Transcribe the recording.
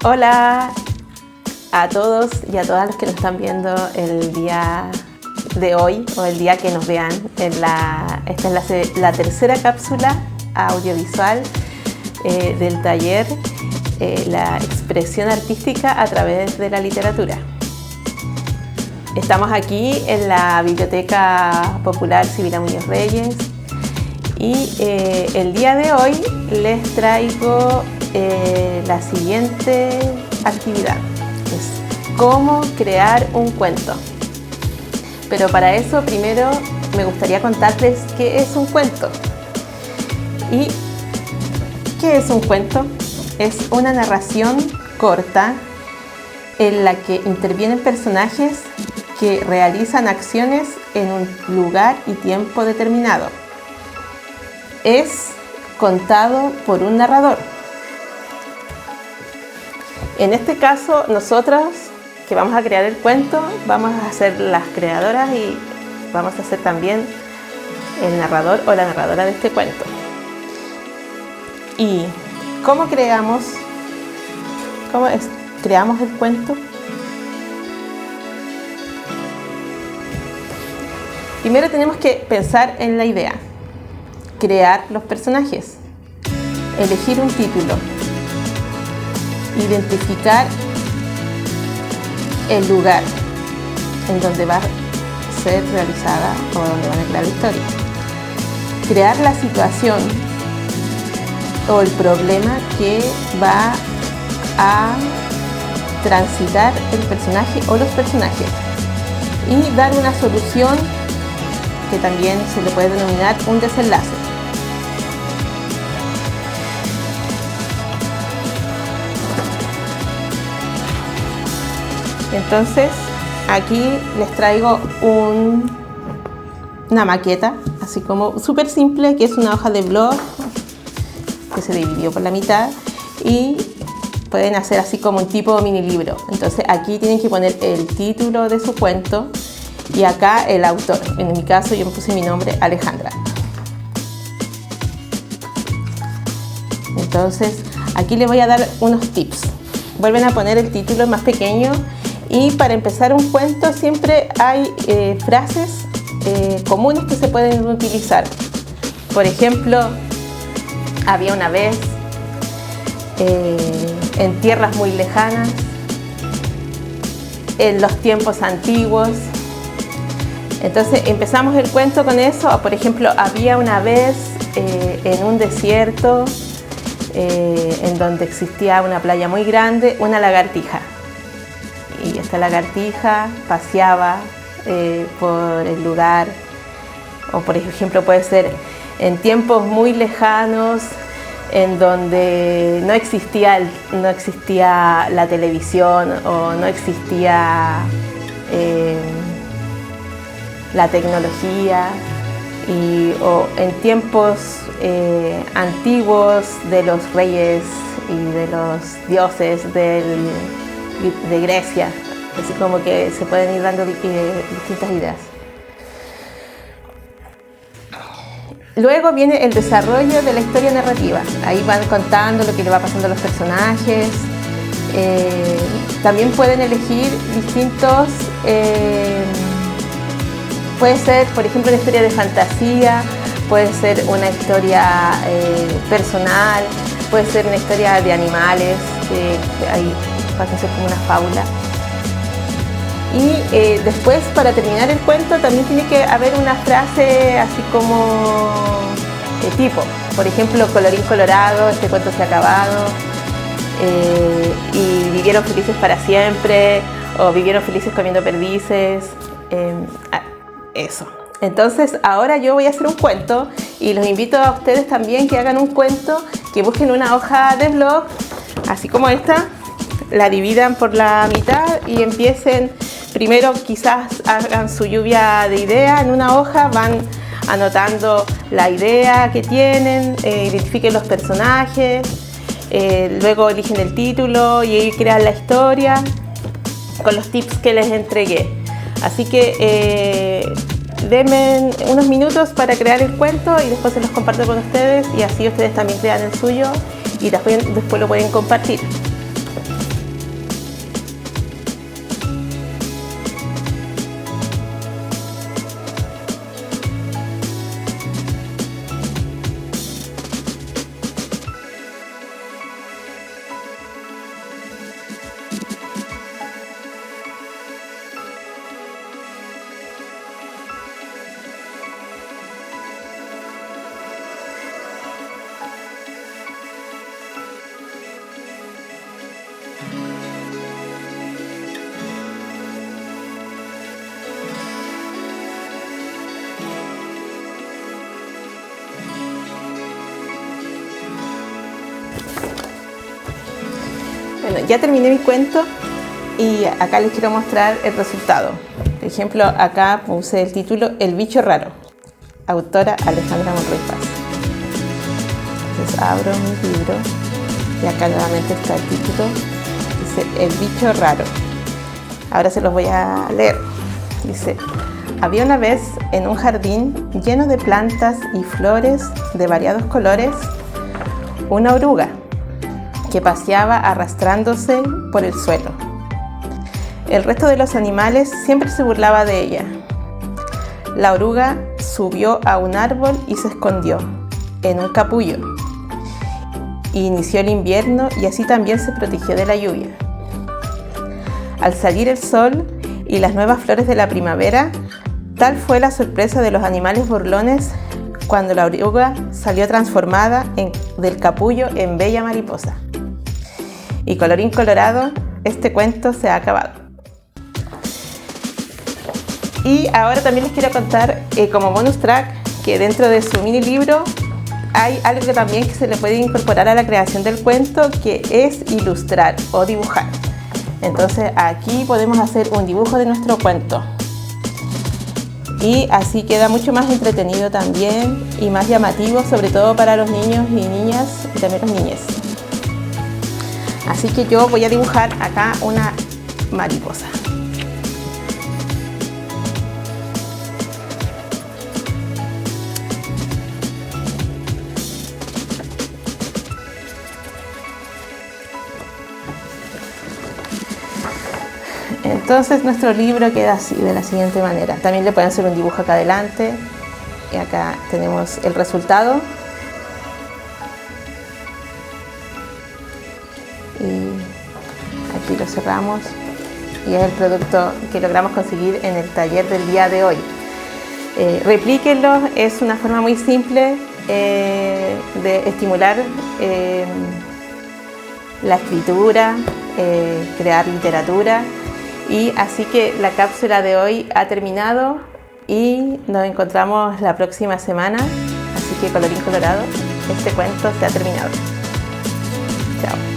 Hola a todos y a todas los que nos están viendo el día de hoy o el día que nos vean. Esta es la tercera cápsula audiovisual del taller La expresión artística a través de la literatura. Estamos aquí en la Biblioteca Popular Sibila Muñoz Reyes y el día de hoy les traigo la siguiente actividad. Es cómo crear un cuento. Pero para eso primero me gustaría contarles qué es un cuento. ¿Y qué es un cuento? Es una narración corta en la que intervienen personajes que realizan acciones en un lugar y tiempo determinado. Es contado por un narrador. En este caso, nosotros que vamos a crear el cuento, vamos a ser las creadoras y vamos a ser también el narrador o la narradora de este cuento. ¿Y cómo creamos el cuento? Primero tenemos que pensar en la idea, crear los personajes, elegir un título, identificar el lugar en donde va a ser realizada o donde van a crear la historia, crear la situación o el problema que va a transitar el personaje o los personajes y dar una solución que también se le puede denominar un desenlace. Entonces, aquí les traigo una maqueta, así como súper simple, que es una hoja de blog que se dividió por la mitad y pueden hacer así como un tipo mini libro. Entonces, aquí tienen que poner el título de su cuento y acá el autor. En mi caso, yo me puse mi nombre, Alejandra. Entonces, aquí les voy a dar unos tips. Vuelven a poner el título más pequeño. Y para empezar un cuento siempre hay frases comunes que se pueden utilizar. Por ejemplo, había una vez, en tierras muy lejanas, en los tiempos antiguos. Entonces empezamos el cuento con eso. Por ejemplo, había una vez en un desierto en donde existía una playa muy grande, una lagartija. Y esta lagartija paseaba por el lugar, o por ejemplo puede ser en tiempos muy lejanos en donde no existía la televisión o no existía la tecnología, o en tiempos antiguos de los reyes y de los dioses de Grecia, así como que se pueden ir dando distintas ideas. Luego viene el desarrollo de la historia narrativa. Ahí van contando lo que le va pasando a los personajes. También pueden elegir distintos, puede ser, por ejemplo, una historia de fantasía, puede ser una historia personal, puede ser una historia de animales, ahí pasa a ser como una fábula. Y después, para terminar el cuento, también tiene que haber una frase así como tipo, por ejemplo, colorín colorado, este cuento se ha acabado, y vivieron felices para siempre, o vivieron felices comiendo perdices, eso. Entonces ahora yo voy a hacer un cuento y los invito a ustedes también que hagan un cuento, que busquen una hoja de blog, así como esta, la dividan por la mitad y empiecen, primero quizás hagan su lluvia de ideas en una hoja, van anotando la idea que tienen, identifiquen los personajes, luego eligen el título y ahí crean la historia con los tips que les entregué. Así que denme unos minutos para crear el cuento y después se los comparto con ustedes y así ustedes también crean el suyo y después lo pueden compartir. Bueno, ya terminé mi cuento y acá les quiero mostrar el resultado. Por ejemplo, acá puse el título El bicho raro, autora Alejandra Monroy Paz. Entonces abro mi libro y acá nuevamente está el título, dice El bicho raro. Ahora se los voy a leer. Dice: había una vez en un jardín lleno de plantas y flores de variados colores una oruga que paseaba arrastrándose por el suelo. El resto de los animales siempre se burlaba de ella. La oruga subió a un árbol y se escondió en un capullo. Inició el invierno y así también se protegió de la lluvia. Al salir el sol y las nuevas flores de la primavera, tal fue la sorpresa de los animales burlones cuando la oruga salió transformada del capullo en bella mariposa. Y colorín colorado, este cuento se ha acabado. Y ahora también les quiero contar como bonus track que dentro de su mini libro hay algo que también que se le puede incorporar a la creación del cuento, que es ilustrar o dibujar. Entonces aquí podemos hacer un dibujo de nuestro cuento y así queda mucho más entretenido también y más llamativo, sobre todo para los niños y niñas y también los niñes. Así que yo voy a dibujar acá una mariposa. Entonces nuestro libro queda así, de la siguiente manera. También le pueden hacer un dibujo acá adelante. Y acá tenemos el resultado. Y aquí lo cerramos. Y es el producto que logramos conseguir en el taller del día de hoy. Replíquenlo, es una forma muy simple de estimular la escritura, crear literatura. Y así que la cápsula de hoy ha terminado y nos encontramos la próxima semana. Así que colorín colorado, este cuento se ha terminado. Chao.